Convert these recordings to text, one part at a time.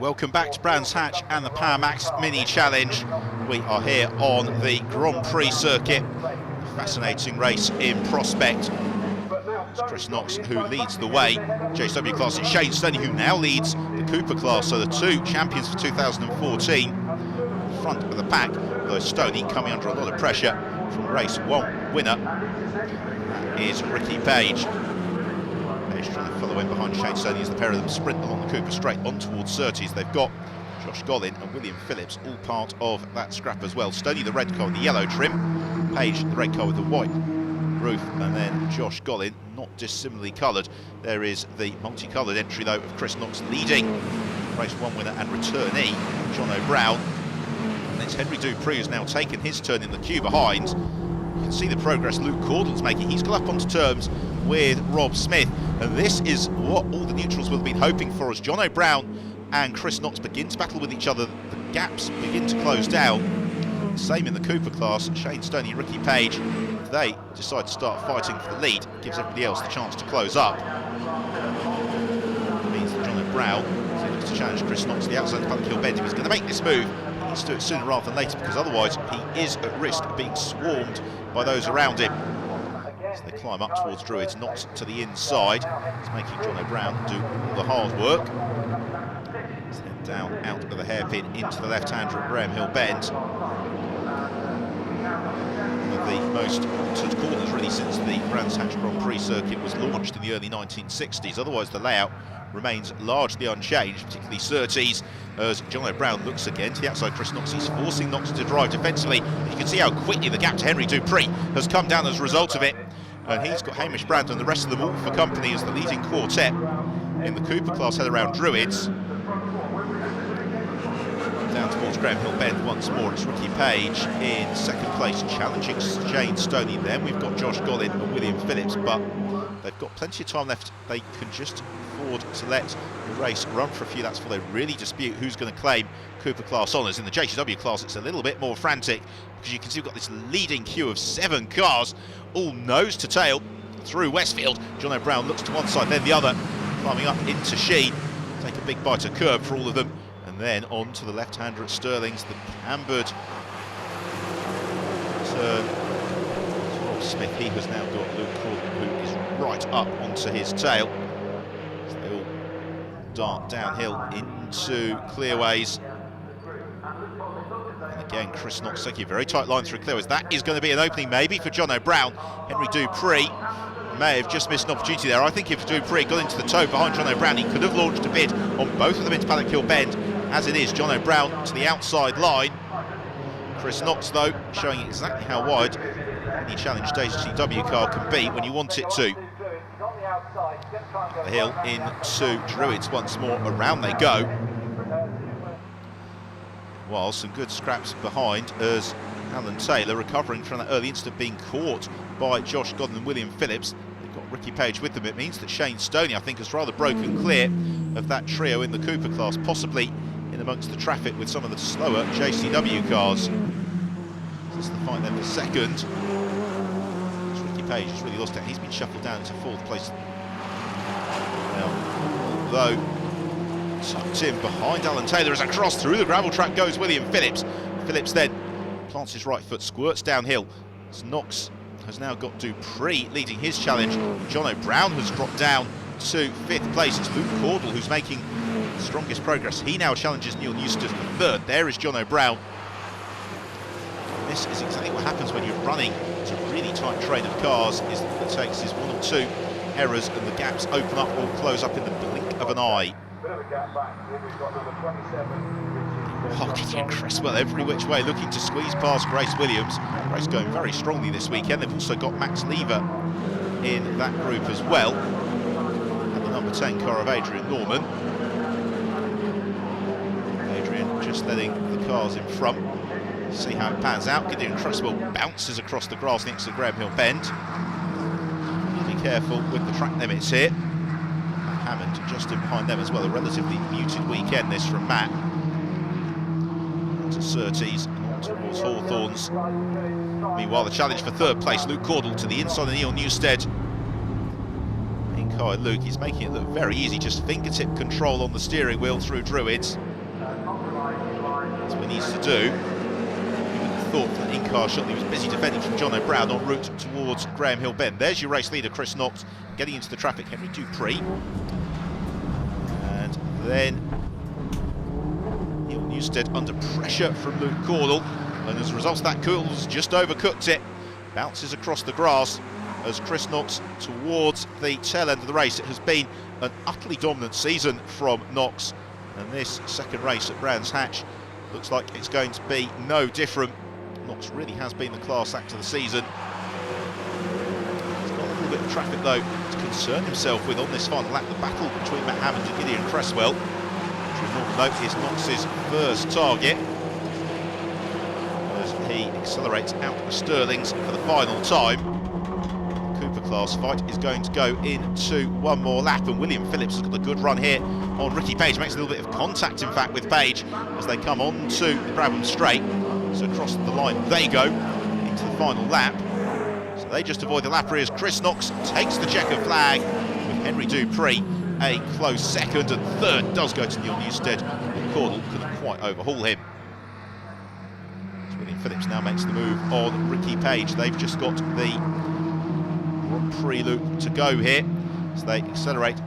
Welcome back to Brands Hatch and the Power Max Mini Challenge. We are here on the Grand Prix circuit. Fascinating race in prospect. It's Chris Knox who leads the way. JSW class, it's Shane Stoney who now leads the Cooper class. So the two champions for 2014, front of the pack. Though Stoney coming under a lot of pressure from race one winner is Ricky Page. Trying to follow in behind Shane Stoney as the pair of them sprint along the Cooper straight on towards Surtees. They've got Josh Gollin and William Phillips all part of that scrap as well. Stoney the red car with the yellow trim, Page the red car with the white roof, and then Josh Gollin not dissimilarly coloured. There is the multicoloured entry though of Chris Knox leading race one winner and returnee Jono Brown. And it's Henry Dupree who's now taken his turn in the queue behind. You can see the progress Luke Caudle's making. He's got up onto terms with Rob Smith, and this is what all the neutrals will have been hoping for as Jono Brown and Chris Knox begin to battle with each other. The gaps begin to close down. Same in the Cooper class. Shane Stoney, Ricky Page, if they decide to start fighting for the lead, gives everybody else the chance to close up. It means that Jono Brown, as he looks to challenge Chris Knox to the outside of Paddock Bend, if he's going to make this move, he needs to do it sooner rather than later, because otherwise he is at risk of being swarmed by those around him. So they climb up towards Druids, not to the inside. It's making Jono Brown do all the hard work. Let's head down out of the hairpin into the left-hander at Graham Hill Bend. One of the most altered corners really since the Brands Hatch Grand Prix circuit was launched in the early 1960s. Otherwise the layout remains largely unchanged, particularly Surtees, as Jono Brown looks again to the outside. Chris Knox, he's forcing Knox to drive defensively. You can see how quickly the gap to Henry Dupree has come down as a result of it. And he's got Hamish Brandon and the rest of them all for company as the leading quartet in the Cooper class head around Druids. Down towards Graham Hill Bend once more, it's Ricky Page in second place, challenging Shane Stoney. Then we've got Josh Gollin and William Phillips, but they've got plenty of time left. They can just afford to let the race run for a few laps before they really dispute who's going to claim Cooper class honours. In the JCW class, it's a little bit more frantic, because you can see we've got this leading queue of 7 cars, all nose to tail through Westfield. Jono Brown looks to one side, then the other, climbing up into Sheen. Take a big bite of curb for all of them. And then on to the left-hander at Stirling's, the cambered turn. Rob Smith, he has now got Luke Caudle, who is right up onto his tail. So they all dart downhill into clearways. And again, Chris Knox taking a very tight line through clearways. That is going to be an opening maybe for Jono Brown. Henry Dupree may have just missed an opportunity there. I think if Dupree got into the toe behind Jono Brown, he could have launched a bid on both of them into Paddock Hill Bend. As it is, Jono Brown to the outside line. Chris Knox, though, showing exactly how wide any challenge JCW car can be when you want it to. The hill into Druids once more. Around they go. While some good scraps behind as Alan Taylor recovering from that early incident being caught by Josh Gollin and William Phillips. They've got Ricky Page with them. It means that Shane Stoney, I think, has rather broken clear of that trio in the Cooper class, possibly in amongst the traffic with some of the slower JCW cars. This is the fight then for second. As Ricky Page has really lost it. He's been shuffled down into 4th place. Now, although tucked in behind Alan Taylor as across through the gravel track goes William Phillips. Phillips then plants his right foot, squirts downhill. As Knox has now got Dupree leading his challenge. Jono Brown has dropped down to 5th place. It's Luke Caudle who's making the strongest progress. He now challenges Neil Newstead for 3rd. There is Jono Brown. This is exactly what happens when you're running to a really tight train of cars. Is that it takes is 1 or 2 errors and the gaps open up or close up in the blink of an eye. Gideon Cresswell every which way looking to squeeze past Grace Williams. Grace going very strongly this weekend. They've also got Max Lever in that group as well. And the number 10 car of Adrian Norman. Adrian just letting the cars in front. See how it pans out. Gideon Cresswell bounces across the grass next to Graham Hill Bend. Be careful with the track limits here. Hammond just in behind them as well. A relatively muted weekend this from Matt. To Surtees and on towards Hawthorns. Meanwhile, the challenge for 3rd place, Luke Caudle to the inside of Neil Newstead. In car Luke, he's making it look very easy, just fingertip control on the steering wheel through Druids. That's what he needs to do. Thought that in-car shot, he was busy defending from John O'Brien en route towards Graham Hill Bend. There's your race leader, Chris Knox, getting into the traffic, Henry Dupree. And then Neil Newstead under pressure from Luke Cordle. And as a result of that, Cordle's just overcooked it. Bounces across the grass as Chris Knox towards the tail end of the race. It has been an utterly dominant season from Knox. And this second race at Brands Hatch looks like it's going to be no different. Knox really has been the class act of the season. He's got a little bit of traffic though to concern himself with on this final lap. The battle between Matt Hammond and Gideon Cresswell, which we will note is Knox's first target, as he accelerates out of Stirlings for the final time. The Cooper class fight is going to go into one more lap, and William Phillips has got a good run here on Ricky Page. Makes a little bit of contact in fact with Page as they come on to the Brabham Straight. So across the line they go into the final lap. So they just avoid the lap as Chris Knox takes the checker flag, with Henry Dupree a close second, and third does go to Neil Newstead. Cordle couldn't quite overhaul him. So William Phillips now makes the move on Ricky Page. They've just got the Grand Prix loop to go here, so they accelerate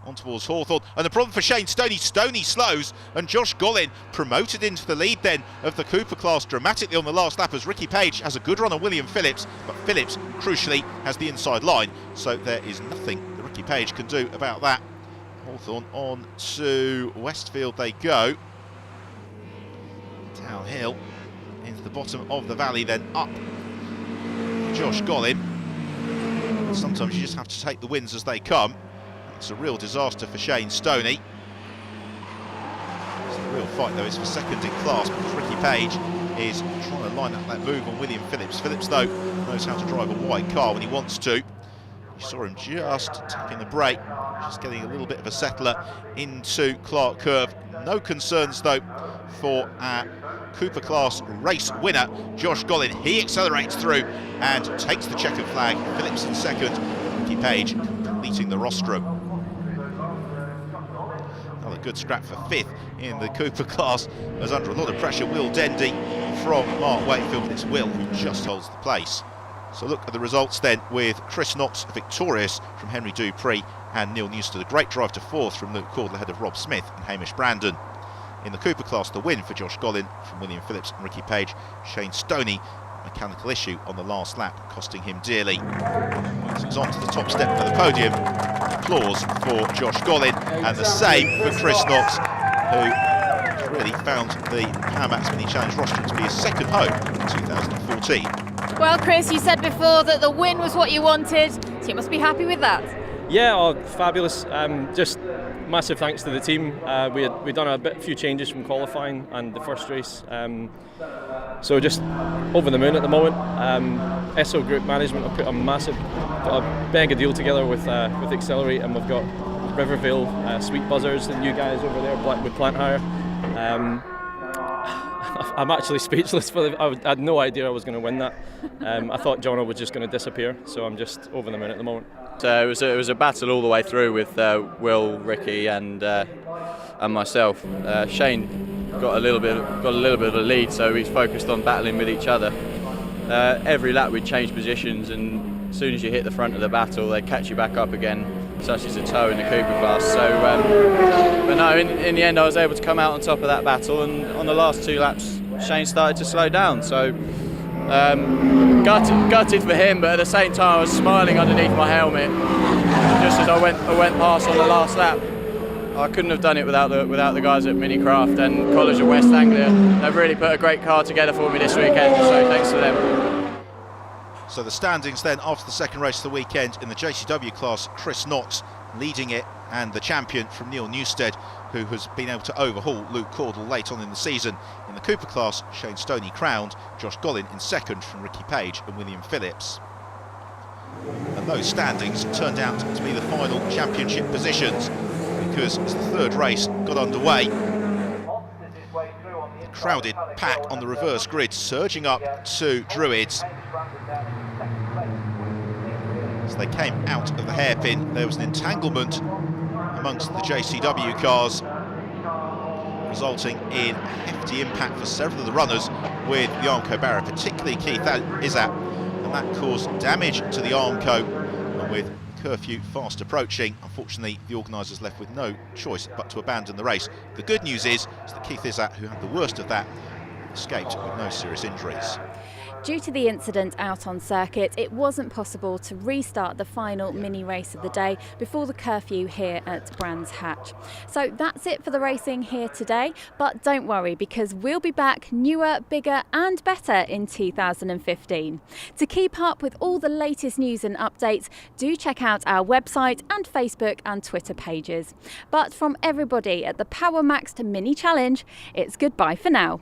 on towards Hawthorn. And the problem for Shane Stoney, Stoney slows, and Josh Gollin promoted into the lead then of the Cooper class dramatically on the last lap, as Ricky Page has a good run on William Phillips, but Phillips crucially has the inside line, so there is nothing that Ricky Page can do about that. Hawthorn on to Westfield they go, downhill into the bottom of the valley, then up Josh Gollin. Sometimes you just have to take the wins as they come. It's a real disaster for Shane Stoney. It's a real fight though, it's for second in class, because Ricky Page is trying to line up that move on William Phillips. Phillips though knows how to drive a wide car when he wants to. You saw him just tapping the brake, just getting a little bit of a settler into Clark Curve. No concerns though for our Cooper class race winner, Josh Gollin. He accelerates through and takes the checkered flag. Phillips in second, Ricky Page completing the rostrum. Another good scrap for fifth in the Cooper class, as under a lot of pressure, Will Dendy from Mark Wakefield, but it's Will who just holds the place. So look at the results then, with Chris Knox victorious from Henry Dupree and Neil Newstead. A great drive to fourth from Luke Cordle ahead of Rob Smith and Hamish Brandon. In the Cooper class, the win for Josh Gollin from William Phillips and Ricky Page. Shane Stoney, mechanical issue on the last lap, costing him dearly. He's on to the top step of the podium. Applause for Josh Gollin, and the same for Chris Knox, who really found the Powermax Mini Challenge rostrum to be his second home in 2014. Well, Chris, you said before that the win was what you wanted, so you must be happy with that. Yeah, fabulous. Just massive thanks to the team. We'd done a few changes from qualifying and the first race, so just over the moon at the moment. SO Group Management have put a mega deal together with Accelerate, and we've got Rivervale, Sweet Buzzers, the new guys over there with Plant Hire. I'm actually speechless. I had no idea I was going to win that. I thought Jono was just going to disappear, so I'm just over the moon at the moment. It was a battle all the way through with Will, Ricky, and myself. Shane got a little bit of a lead, so he's focused on battling with each other. Every lap we'd change positions, and as soon as you hit the front of the battle, they catch you back up again, such as a tow in the Cooper class. So, but no, in the end, I was able to come out on top of that battle, and on the last two laps, Shane started to slow down. So. Gutted for him, but at the same time I was smiling underneath my helmet just as I went past on the last lap. I couldn't have done it without the guys at Minicraft and College of West Anglia. They've really put a great car together for me this weekend, so thanks to them. So the standings then after the second race of the weekend: in the JCW class, Chris Knox leading it, and the champion from Neil Newstead, who has been able to overhaul Luke Cordle late on in the season. In the Cooper class, Shane Stoney crowned, Josh Gollin in second from Ricky Page and William Phillips. And those standings turned out to be the final championship positions, because as the third race got underway, the crowded pack on the reverse grid surging up to Druids. As they came out of the hairpin, there was an entanglement amongst the JCW cars. resulting in hefty impact for several of the runners with the Armco barrier, particularly Keith Izzat, and that caused damage to the Armco. And with curfew fast approaching, unfortunately the organisers left with no choice but to abandon the race. The good news is that Keith Izzat, who had the worst of that, escaped with no serious injuries. Due to the incident out on circuit, it wasn't possible to restart the final mini race of the day before the curfew here at Brands Hatch. So that's it for the racing here today, but don't worry, because we'll be back newer, bigger and better in 2015. To keep up with all the latest news and updates, do check out our website and Facebook and Twitter pages. But from everybody at the Power Maxed Mini Challenge, it's goodbye for now.